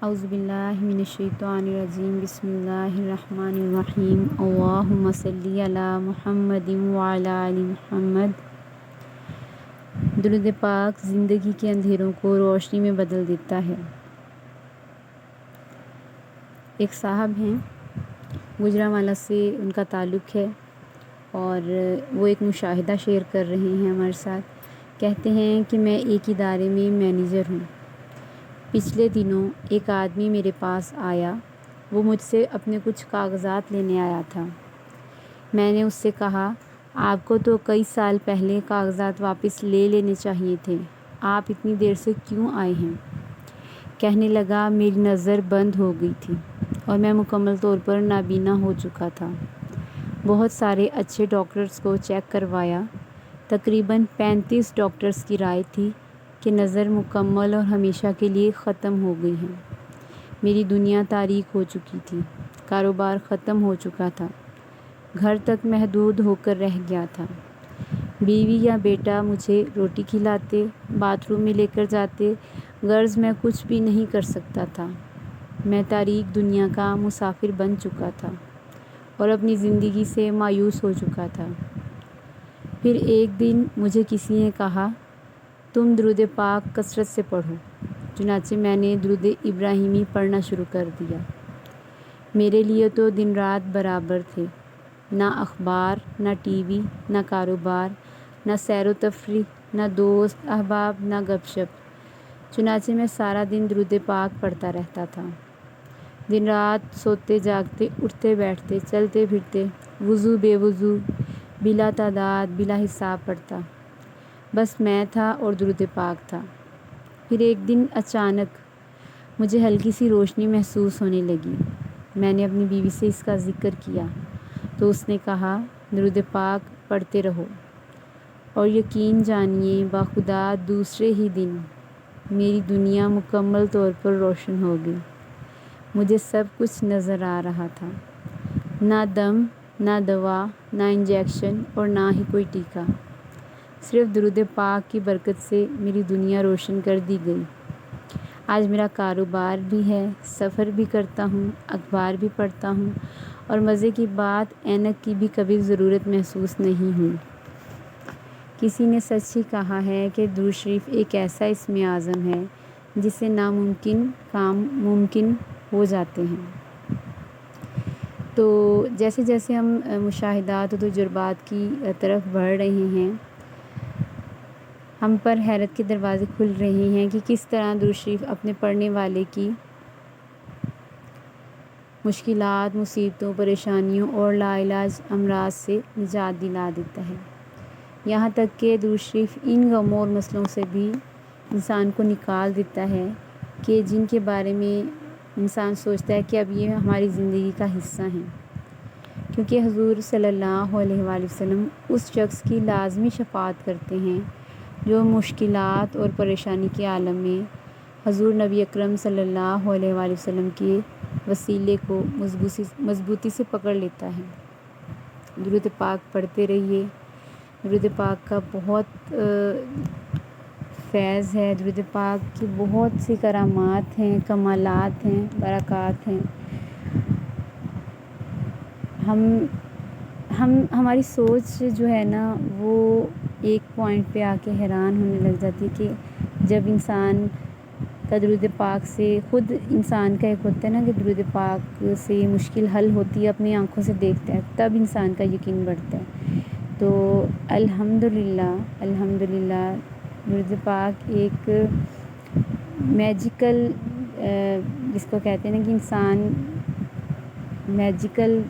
اعوذ باللہ من الشیطان الرجیم بسم اللہ الرحمن الرحیم اللہم صلی علی محمد وعلی آل محمد۔ درود پاک زندگی کے اندھیروں کو روشنی میں بدل دیتا ہے۔ ایک صاحب ہیں، گوجرانوالہ سے ان کا تعلق ہے اور وہ ایک مشاہدہ شیئر کر رہے ہیں ہمارے ساتھ۔ کہتے ہیں کہ میں ایک ادارے میں مینیجر ہوں۔ پچھلے دنوں ایک آدمی میرے پاس آیا، وہ مجھ سے اپنے کچھ کاغذات لینے آیا تھا۔ میں نے اس سے کہا، آپ کو تو کئی سال پہلے کاغذات واپس لے لینے چاہیے تھے، آپ اتنی دیر سے کیوں آئے ہیں؟ کہنے لگا، میری نظر بند ہو گئی تھی اور میں مکمل طور پر نابینا ہو چکا تھا۔ بہت سارے اچھے ڈاکٹرز کو چیک کروایا، تقریباً 35 ڈاکٹرز کی رائے تھی کہ نظر مکمل اور ہمیشہ کے لیے ختم ہو گئی ہے۔ میری دنیا تاریک ہو چکی تھی، کاروبار ختم ہو چکا تھا، گھر تک محدود ہو کر رہ گیا تھا۔ بیوی یا بیٹا مجھے روٹی کھلاتے، باتھ روم میں لے کر جاتے، غرض میں کچھ بھی نہیں کر سکتا تھا۔ میں تاریک دنیا کا مسافر بن چکا تھا اور اپنی زندگی سے مایوس ہو چکا تھا۔ پھر ایک دن مجھے کسی نے کہا، تم درود پاک کثرت سے پڑھو۔ چنانچہ میں نے درود ابراہیمی پڑھنا شروع کر دیا۔ میرے لیے تو دن رات برابر تھے، نہ اخبار، نہ ٹی وی، نہ کاروبار، نہ سیر و تفریح، نہ دوست احباب، نہ گپ شپ۔ چنانچہ میں سارا دن درود پاک پڑھتا رہتا تھا۔ دن رات سوتے جاگتے، اٹھتے بیٹھتے، چلتے پھرتے، وضو بے وضو، بلا تعداد بلا حساب پڑھتا۔ بس میں تھا اور درود پاک تھا۔ پھر ایک دن اچانک مجھے ہلکی سی روشنی محسوس ہونے لگی۔ میں نے اپنی بیوی سے اس کا ذکر کیا تو اس نے کہا، درود پاک پڑھتے رہو اور یقین جانیے بخدا دوسرے ہی دن میری دنیا مکمل طور پر روشن ہو گئی۔ مجھے سب کچھ نظر آ رہا تھا، نہ دم، نہ دوا، نہ انجیکشن اور نہ ہی کوئی ٹیکا۔ صرف درود پاک کی برکت سے میری دنیا روشن کر دی گئی۔ آج میرا کاروبار بھی ہے، سفر بھی کرتا ہوں، اخبار بھی پڑھتا ہوں اور مزے کی بات اینک کی بھی کبھی ضرورت محسوس نہیں ہوئی۔ کسی نے سچ ہی کہا ہے کہ درود شریف ایک ایسا اسم اعظم ہے جس سے ناممکن کام ممکن ہو جاتے ہیں۔ تو جیسے جیسے ہم مشاہدات و تجربات کی طرف بڑھ رہے ہیں، ہم پر حیرت کے دروازے کھل رہے ہیں کہ کس طرح درود شریف اپنے پڑھنے والے کی مشکلات، مصیبتوں، پریشانیوں اور لا علاج امراض سے نجات دلا دیتا ہے۔ یہاں تک کہ درود شریف ان غموں اور مسئلوں سے بھی انسان کو نکال دیتا ہے کہ جن کے بارے میں انسان سوچتا ہے کہ اب یہ ہماری زندگی کا حصہ ہیں، کیونکہ حضور صلی اللہ علیہ وآلہ وسلم اس شخص کی لازمی شفاعت کرتے ہیں جو مشکلات اور پریشانی کے عالم میں حضور نبی اکرم صلی اللہ علیہ وآلہ وسلم کے وسیلے کو مضبوطی سے پکڑ لیتا ہے۔ درود پاک پڑھتے رہیے۔ درود پاک کا بہت فیض ہے، درود پاک کی بہت سی کرامات ہیں، کمالات ہیں، برکات ہیں۔ ہماری سوچ جو ہے نا، وہ ایک پوائنٹ پہ آ کے حیران ہونے لگ جاتی ہے کہ جب انسان کا درود پاک سے خود انسان کا ایک ہوتا ہے نا کہ درود پاک سے مشکل حل ہوتی ہے، اپنی آنکھوں سے دیکھتا ہے، تب انسان کا یقین بڑھتا ہے۔ تو الحمدللہ درود پاک ایک میجیکل، جس کو کہتے ہیں نا کہ انسان میجیکل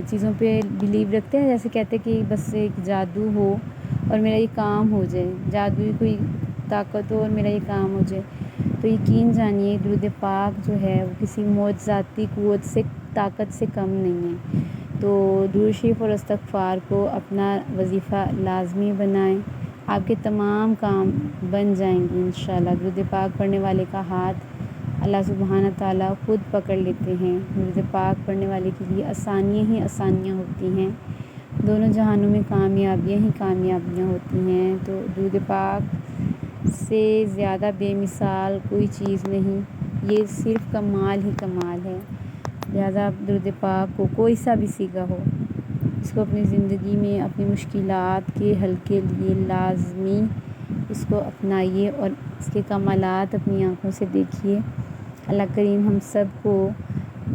چیزوں پہ بلیو رکھتے ہیں، جیسے کہتے ہیں کہ بس ایک جادو ہو اور میرا یہ کام ہو جائے، جادوئی کوئی طاقت ہو اور میرا یہ کام ہو جائے۔ تو یقین جانیے درود پاک جو ہے وہ کسی معجزاتی قوت سے، طاقت سے کم نہیں ہے۔ تو درود شریف اور استغفار کو اپنا وظیفہ لازمی بنائیں، آپ کے تمام کام بن جائیں گے انشاءاللہ۔ درود پاک پڑھنے والے کا ہاتھ اللہ سبحانہ تعالیٰ خود پکڑ لیتے ہیں۔ درود پاک پڑھنے والے کے لیے آسانیاں ہی آسانیاں ہوتی ہیں، دونوں جہانوں میں کامیابیاں ہی کامیابیاں ہوتی ہیں۔ تو درود پاک سے زیادہ بے مثال کوئی چیز نہیں۔ یہ صرف کمال ہی کمال ہے۔ لہٰذا آپ درود پاک کو کوئی سا بھی سیگا ہو، اس کو اپنی زندگی میں اپنی مشکلات کے حل کے لیے لازمی اس کو اپنائیے اور اس کے کمالات اپنی آنکھوں سے دیکھیے۔ اللہ کریم ہم سب کو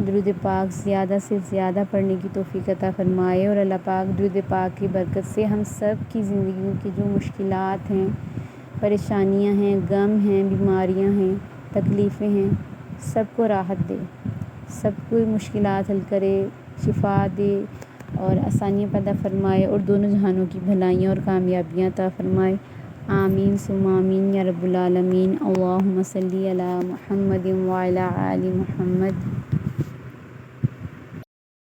درود پاک زیادہ سے زیادہ پڑھنے کی توفیق عطا فرمائے، اور اللہ پاک درود پاک کی برکت سے ہم سب کی زندگیوں کی جو مشکلات ہیں، پریشانیاں ہیں، غم ہیں، بیماریاں ہیں، تکلیفیں ہیں، سب کو راحت دے، سب کو مشکلات حل کرے، شفا دے اور آسانیاں پیدا فرمائے، اور دونوں جہانوں کی بھلائیاں اور کامیابیاں عطا فرمائے۔ آمین ثم آمین یا رب العالمین۔ اللہم صلی علی محمد وعلی آل محمد۔